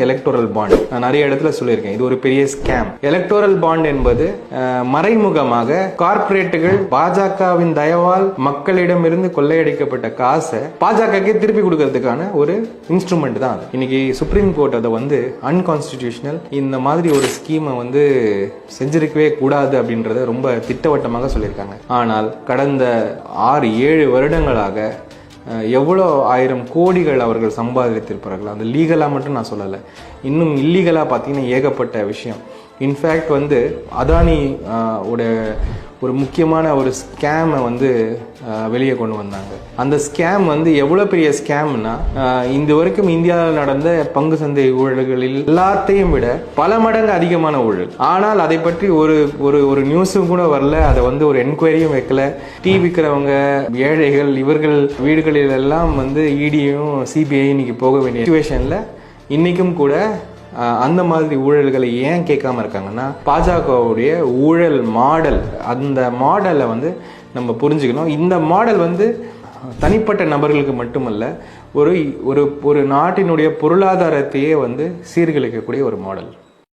Electoral bond நான் நிறைய இடத்துல சொல்லியிருக்கேன், இது ஒரு பெரிய ஸ்கேம். எலக்டோரல் பாண்ட் என்பது மறைமுகமாக கார்ப்பரேட்டுகள் பாஜகவின் தயவால் மக்களிடமிருந்து கொள்ளையடிக்கப்பட்ட காசை பாஜகக்கே திருப்பி கொடுக்கறதுக்கான ஒரு இன்ஸ்ட்ருமெண்ட் தான் அது. இன்னைக்கு சுப்ரீம் கோர்ட் அதை அன்கான்ஸ்டிடியூஷனல், இந்த மாதிரி ஒரு ஸ்கீமை செஞ்சிருக்கவே கூடாது அப்படின்றத ரொம்ப திட்டவட்டமாக சொல்லியிருக்காங்க. ஆனால் கடந்த 6-7 வருடங்களாக எவ்வளோ 1000 கோடிகள் அவர்கள் சம்பாதித்திருப்பார்கள். அந்த லீகலாக மட்டும் நான் சொல்லலை, இன்னும் இல்லீகலாக பார்த்தீங்கன்னா ஏகப்பட்ட விஷயம். இன்ஃபேக்ட் அதானி ஒரு முக்கியமான ஒரு ஸ்கேமை வெளியே கொண்டு வந்தாங்க. அந்த ஸ்கேம் எவ்வளோ பெரிய ஸ்கேம்னா, இந்த வரைக்கும் இந்தியாவில் நடந்த பங்கு சந்தை ஊழல்களில் எல்லாத்தையும் விட பல மடங்கு அதிகமான ஊழல். ஆனால் அதை பற்றி ஒரு நியூஸும் கூட வரல, அதை ஒரு என்கொயரியும் வைக்கல. டீ விற்கிறவங்க, ஏழைகள், இவர்கள் வீடுகளில் எல்லாம் இடியும் சிபிஐ இன்னைக்கு போக வேண்டிய சிச்சுவேஷனில் இன்னைக்கும் கூட அந்த மாதிரி ஊழல்களை ஏன் கேட்காம இருக்காங்கன்னா, பாஜகவுடைய ஊழல் மாடல், அந்த மாடலை நம்ம புரிஞ்சுக்கணும். இந்த மாடல் தனிப்பட்ட நபர்களுக்கு மட்டுமல்ல, ஒரு நாட்டினுடைய பொருளாதாரத்தையே சீர்குலைக்கக்கூடிய ஒரு மாடல்.